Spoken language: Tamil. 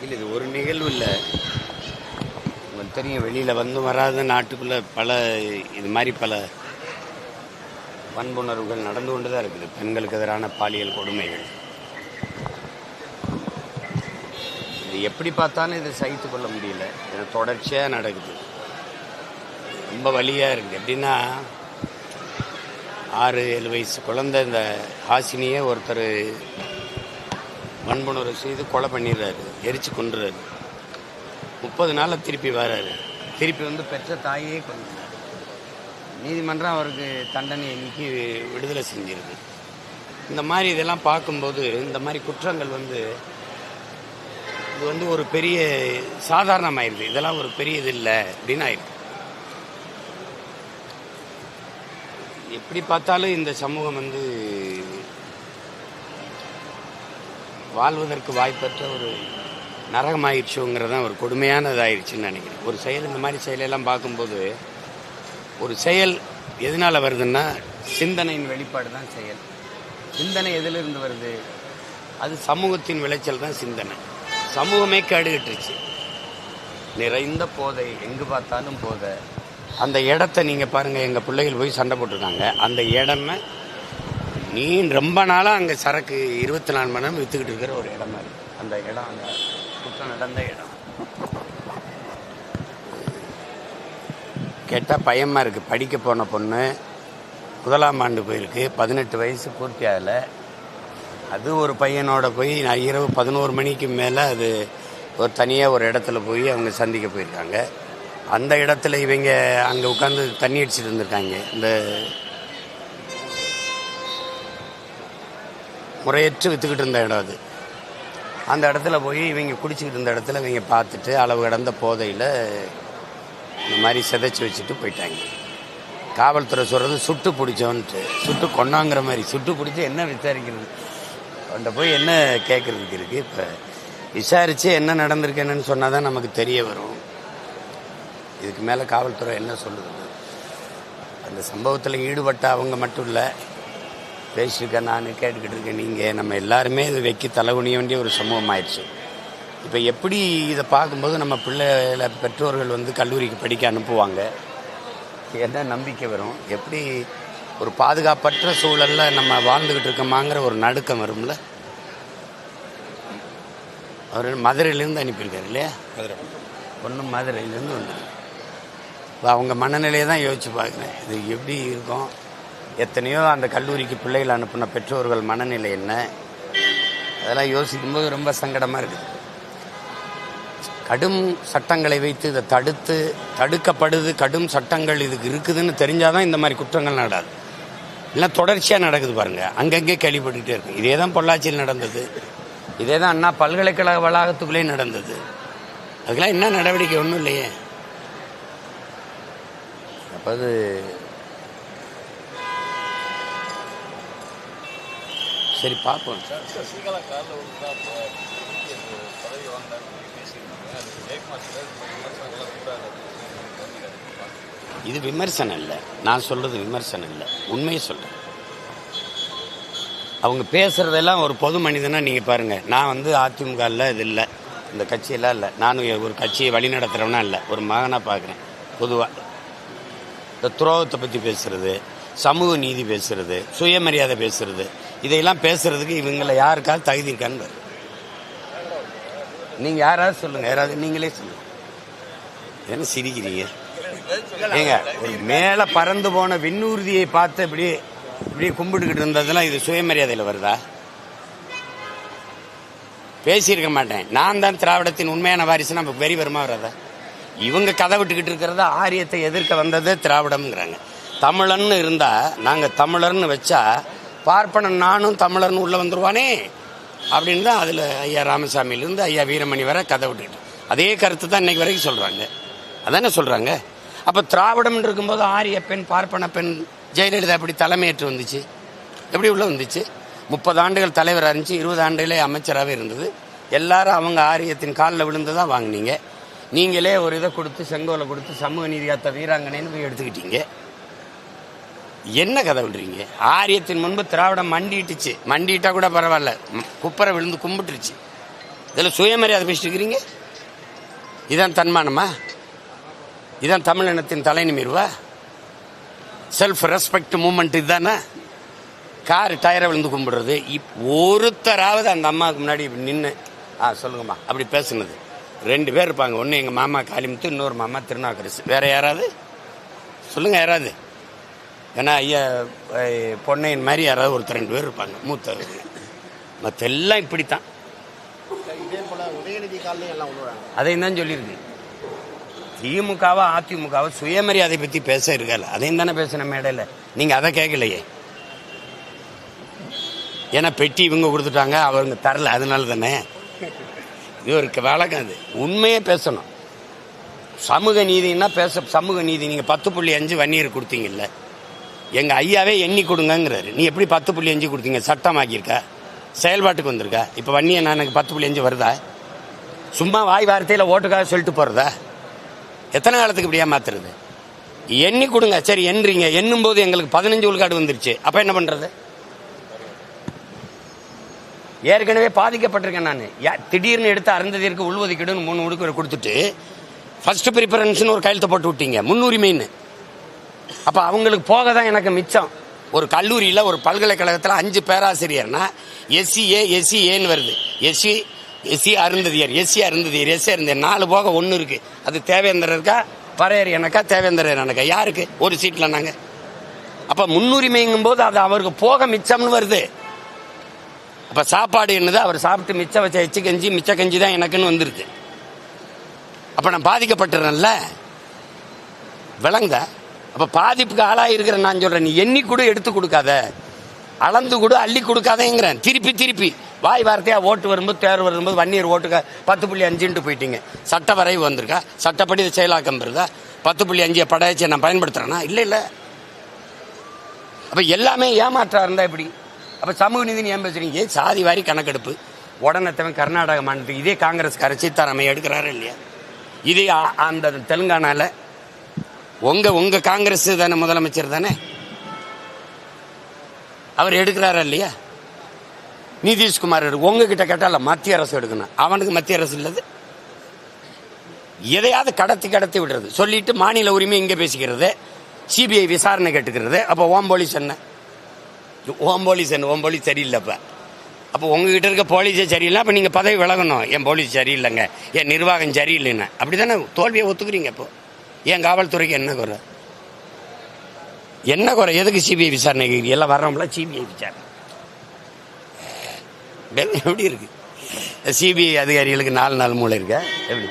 இல்லை, இது ஒரு நிகழ்வு இல்லை. உங்களுக்கு தெரியும், வெளியில் வந்து வராத நாட்டுக்குள்ளே இது மாதிரி பல வன்புணர்வுகள் நடந்து கொண்டு தான் இருக்குது. பெண்களுக்கு எதிரான பாலியல் கொடுமைகள். இது எப்படி பார்த்தாலும் இதை சகித்து கொள்ள முடியல. இது தொடர்ச்சியாக நடக்குது. ரொம்ப வலியாக இருக்குது. எப்படின்னா 6-7 வயசு குழந்தை இந்த ஹாசினியை ஒருத்தர் வன்புணர்வு செய்து கொலை பண்ணிடுறாரு, எரிச்சு கொண்டுறாரு. 30 நாளில் திருப்பி வர்றாரு. திருப்பி வந்து பெற்ற தாயே கொண்டுறாரு. நீதிமன்றம் அவருக்கு தண்டனை இன்னைக்கு விடுதலை செஞ்சிருக்கு. இந்த மாதிரி இதெல்லாம் பார்க்கும்போது இந்த மாதிரி குற்றங்கள் இது வந்து ஒரு பெரிய சாதாரணமாயிருது. இதெல்லாம் ஒரு பெரிய இது இல்லை அப்படின்னு ஆயிருக்கு. எப்படி பார்த்தாலும் இந்த சமூகம் வாழ்வதற்கு வாய்ப்பற்ற ஒரு நரகமாயிடுச்சுங்கிறதான் ஒரு கொடுமையானதாயிருச்சுன்னு நினைக்கிறேன். ஒரு செயல், இந்த மாதிரி செயலெல்லாம் பார்க்கும்போது, ஒரு செயல் எதனால் வருதுன்னா சிந்தனையின் வெளிப்பாடு தான் செயல். சிந்தனை எதிலிருந்து வருது? அது சமூகத்தின் விளைச்சல் தான் சிந்தனை. சமூகமே கேடுகட்டுருச்சு. நிறைந்த போதை, எங்கு பார்த்தாலும் போதை. அந்த இடத்த நீங்கள் பாருங்கள், எங்கள் பிள்ளைகள் போய் சண்டை போட்டிருக்காங்க. அந்த இடமே ரொம்ப நாளாக அங்கே சரக்கு 24 மணி நேரம் விற்றுக்கிட்டு இருக்கிற ஒரு இடமா இருக்குது. அந்த இடம், அந்த குற்றம் நடந்த இடம். கேட்டால் பயமாக இருக்குது. படிக்க போன பொண்ணு 1ஆம் ஆண்டு போயிருக்கு. 18 வயசு பூர்த்தி ஆகலை. அது ஒரு பையனோட போய் இரவு 11 மணிக்கு மேலே அது ஒரு தனியாக ஒரு இடத்துல போய் அவங்க சந்திக்க போயிருக்காங்க. அந்த இடத்துல இவங்க அங்கே உட்காந்து தண்ணி அடிச்சுட்டு இருந்திருக்காங்க. இந்த முறையற்று விற்றுக்கிட்டு இருந்த இடம் அது. அந்த இடத்துல போய் இவங்க குடிச்சிக்கிட்டு இருந்த இடத்துல இவங்க பார்த்துட்டு அளவு கடந்த போதையில் இந்த மாதிரி சிதைச்சி வச்சுட்டு போயிட்டாங்க. காவல்துறை சொல்கிறது சுட்டு பிடிச்சோன்ட்டு. சுட்டு கொண்டாங்கிற மாதிரி. சுட்டு பிடிச்சி என்ன விசாரிக்கிறது? அவன்கிட்ட போய் என்ன கேட்குறதுக்கு இருக்குது? இப்போ விசாரித்து என்ன நடந்திருக்கு என்னன்னு சொன்னால் தான் நமக்கு தெரிய வரும். இதுக்கு மேலே காவல்துறை என்ன சொல்லுது? அந்த சம்பவத்தில் ஈடுபட்ட அவங்க மட்டும் இல்லை, பேசியிருக்கேன், நான் கேட்டுக்கிட்டு இருக்கேன், நீங்கள், நம்ம எல்லாருமே இது வைக்கி தலைகுனிய வேண்டிய ஒரு சமூகம் ஆயிடுச்சு. இப்போ எப்படி இதை பார்க்கும்போது நம்ம பிள்ளைகளை பெற்றோர்கள் கல்லூரிக்கு படிக்க அனுப்புவாங்க, என்ன நம்பிக்கை வரும்? எப்படி ஒரு பாதுகாப்பற்ற சூழலில் நம்ம வாழ்ந்துக்கிட்டு இருக்கோமாங்கிற ஒரு நடுக்கம் வரும்ல. அவர் மதுரையிலேருந்து அனுப்பியிருக்காரு இல்லையா? ஒன்றும் மதுரையிலேருந்து வந்து அவங்க மனநிலையை தான் யோசித்து பார்க்குறேன். இது எப்படி இருக்கும்? எத்தனையோ அந்த கல்லூரிக்கு பிள்ளைகள் அனுப்பின பெற்றோர்கள் மனநிலை என்ன? அதெல்லாம் யோசிக்கும்போது ரொம்ப சங்கடமாக இருக்குது. கடும் சட்டங்களை வைத்து இதை தடுக்கப்படுது. கடும் சட்டங்கள் இதுக்கு இருக்குதுன்னு தெரிஞ்சாதான் இந்த மாதிரி குற்றங்கள் நடாது. இல்லை தொடர்ச்சியாக நடக்குது பாருங்கள். அங்கங்கே கேள்விப்பட்டுக்கிட்டே இருக்கு. இதே தான் பொள்ளாச்சியில் நடந்தது. இதே தான் அண்ணா பல்கலைக்கழக வளாகத்துக்குள்ளே நடந்தது. அதுக்கெல்லாம் என்ன நடவடிக்கை? ஒன்றும் இல்லையே. அப்போ அது சரி பார்ப்போம். இது விமர்சனம் இல்லை, நான் சொல்றது விமர்சனம் இல்லை, உண்மையை சொல்றேன். அவங்க பேசுறதெல்லாம் ஒரு பொது மனிதனா நீங்கள் பாருங்க. நான் அதிமுக இல்லை, இது இல்லை, இந்த கட்சியெல்லாம் இல்லை. நானும் ஒரு கட்சியை வழி நடத்துகிறவனா இல்லை, ஒரு மகனாக பார்க்குறேன். பொதுவாக இந்த துரோகத்தை பற்றி பேசுறது, சமூக நீதி பேசுறது, சுயமரியாதை பேசுறது, இதையெல்லாம் பேசுறதுக்கு இவங்களை யாருக்காவது தகுதி இருக்கான்னு பாரு. நீங்கள் யாராவது சொல்லுங்க, யாராவது நீங்களே சொல்லுங்க. என்ன சிரிக்கிறீங்க? ஏங்க, ஒரு மேலே பறந்து போன விண்ணூர்தியை பார்த்து இப்படி கும்பிட்டுக்கிட்டு இருந்ததெல்லாம் இது சுயமரியாதையில் வருதா? பேசியிருக்க மாட்டேன். நான் தான் திராவிடத்தின் உண்மையான வாரிசு. நமக்கு வெறி வருமா வராதா? இவங்க கதை விட்டுக்கிட்டு இருக்கிறத ஆரியத்தை எதிர்க்க வந்ததே திராவிடம்ங்கிறாங்க. தமிழன்னு இருந்தா, நாங்கள் தமிழர்னு வச்சா பார்ப்பனன் நானும் தமிழர்னு உள்ளே வந்துருவானே அப்படின்னு தான் அதில் ஐயா ராமசாமியிலேருந்து ஐயா வீரமணி வரை கதை விட்டுக்கிட்டு அதே கருத்து தான் இன்னைக்கு வரைக்கும் சொல்கிறாங்க. அதானே சொல்கிறாங்க. அப்போ திராவிடம் இருக்கும்போது ஆரிய பெண், பார்ப்பன பெண் ஜெயலலிதா எப்படி தலைமையேற்று வந்துச்சு? எப்படி உள்ள வந்துச்சு? 30 ஆண்டுகள் தலைவராக இருந்துச்சு, 20 ஆண்டுகளே அமைச்சராகவே இருந்தது. எல்லாரும் அவங்க ஆரியத்தின் காலில் விழுந்து தான் வாங்கினீங்க. நீங்களே ஒரு இதை கொடுத்து, செங்கோலை கொடுத்து, சமூக நீதியாத்த வீராங்கனைன்னு போய் எடுத்துக்கிட்டீங்க. என்ன கதை விடுறீங்க? ஆரியத்தின் முன்பு திராவிடம் மண்டிட்டுச்சு. மண்டிட்டா கூட பரவாயில்ல, குப்பரை விழுந்து கும்பிட்டுருச்சு. இதில் சுயமரியாதை பேசிட்டு இருக்கிறீங்க. இதான் தன்மானமா? இதான் தமிழினத்தின் தலை நிமிர்வா? செல்ஃப் ரெஸ்பெக்ட் மூமெண்ட் இதுதானே? கார் டயரை விழுந்து கும்பிடுறது. ஒருத்தராவது அந்த அம்மாவுக்கு முன்னாடி நின்று சொல்லுங்கம்மா அப்படி பேசுனது 2 பேர் இருப்பாங்க. ஒன்று எங்கள் மாமா காளிமுத்து, இன்னொரு மாமா திருநாவுக்கரசு. வேற யாராவது சொல்லுங்க, யாராவது? ஏன்னா ஐயா பொன்னையின் மாதிரி யாராவது ஒருத்தர் 2 பேர் இருப்பாங்க மூத்தவர். மற்ற எல்லாம் இப்படித்தான். அதையும் தான் சொல்லியிருக்கு. திமுகவா அதிமுகவா சுயமரியாதை பற்றி பேச இருக்கல, அதையும் தானே பேசின மேடையில். நீங்கள் அதை கேட்கலையே. ஏன்னா பெட்டி இவங்க கொடுத்துட்டாங்க, அவங்க தரல, அதனால தானே. இது ஒரு வழக்கம். அது உண்மையே பேசணும். சமூக நீதினா சமூக நீதி. நீங்கள் 10.5 வன்னியர் கொடுத்தீங்கல்ல, எங்கள் ஐயாவே எண்ணி கொடுங்கிறாரு. நீ எப்படி 10.5 கொடுத்தீங்க? சட்டமாக்கியிருக்கா? செயல்பாட்டுக்கு வந்திருக்கா? இப்போ வன்னிய எனக்கு 10.5 வருதா? சும்மா வாய் வார்த்தையில் ஓட்டுக்காக சொல்லிட்டு போகிறதா? எத்தனை காலத்துக்கு இப்படியா மாத்துறது? எண்ணி கொடுங்க. சரி எண்றீங்க, எண்ணும் போது எங்களுக்கு 15 விழுக்காடு வந்துருச்சு. அப்போ என்ன பண்ணுறது? ஏற்கனவே பாதிக்கப்பட்டிருக்கேன் நான். திடீர்னு எடுத்து அருந்ததிற்கு உள்ஒதுக்கீடுன்னு 3 ஒதுக்கீடு கொடுத்துட்டு ஃபர்ஸ்ட் ப்ரிஃபரன்ஸ்னு ஒரு கையெழுத்து போட்டு விட்டீங்க, முன்னுரிமைன்னு. அப்போ அவங்களுக்கு போக தான் எனக்கு மிச்சம். ஒரு கல்லூரியில் ஒரு பல்கலைக்கழகத்தில் 5 பேராசிரியர்னா எஸ்சிஏன்னு வருது. எஸ்சி அருந்ததியர் 4 போக 1 இருக்கு. அது தேவேந்திரர் இருக்கா, பறையர் எனக்கா, தேவேந்திரர் எனக்கா? யாருக்கு? ஒரு சீட்டில் நாங்கள். அப்போ முன்னுரிமைங்கும் போது அது அவருக்கு போக மிச்சம்னு வருது. அப்போ சாப்பாடு என்னது? அவர் சாப்பிட்டு மிச்சம் வச்ச எச்சு கஞ்சி, மிச்ச கஞ்சி தான் எனக்குன்னு வந்துருக்கு. அப்போ நான் பாதிக்கப்பட்டுறேன்ல, விளங்க. அப்போ பாதிப்புக்கு ஆளாக இருக்கிறேன். நான் சொல்கிறேன், நீ எண்ணி கூட எடுத்து கொடுக்காத, அளந்து கூட அள்ளி கொடுக்காதேங்கிறேன். திருப்பி வாய் வார்த்தையாக ஓட்டு வரும்போது, தேர்வு வரும்போது வன்னியர் ஓட்டுக்க 10.5 போயிட்டீங்க. சட்ட வரைவு வந்திருக்கா? சட்டப்படி இது செயலாக்கம் வருதா? 10.5 படையாச்சியை நான் பயன்படுத்துகிறேன்னா? இல்லை. அப்போ எல்லாமே ஏமாற்றா இருந்தால் எப்படி? அப்போ சமூக நீதினு ஏன் பேசுறீங்க? சாதி வாரி கணக்கெடுப்பு உடனே கர்நாடக மாநிலத்துக்கு இதே காங்கிரஸ்கார சீதாராமையா எடுக்கிறாரு இல்லையா? இதே அந்த தெலுங்கானாவில் உங்க காங்கிரஸ் தானே முதலமைச்சர் தானே, அவர் எடுக்கிறாரா இல்லையா? நிதிஷ்குமார் உங்ககிட்ட கேட்டால மத்திய அரசு எடுக்கணும், அவனுக்கு மத்திய அரசு இல்லது. எதையாவது கடத்தி விடுறது, சொல்லிட்டு மாநில உரிமை இங்கே பேசிக்கிறது, சிபிஐ விசாரணை கேட்டுக்கிறது. அப்போ ஓம் போலீஸ் சரியில்லைப்ப. அப்போ உங்ககிட்ட இருக்க போலீஸே சரியில்லை, அப்போ நீங்கள் பதவி விலகணும். என் போலீஸ் சரியில்லைங்க, என் நிர்வாகம் சரியில்லைன்னு. அப்படி தானே தோல்வியை ஒத்துக்கிறீங்க. இப்போ என் காவல்துறைக்கு என்ன குறை? எதுக்கு சிபிஐ விசாரணை? எல்லாம் வர்றவங்களா சிபிஐ விசாரணை? எப்படி இருக்கு? சிபிஐ அதிகாரிகளுக்கு 4 நாள் மூளை இருக்கா? எப்படி?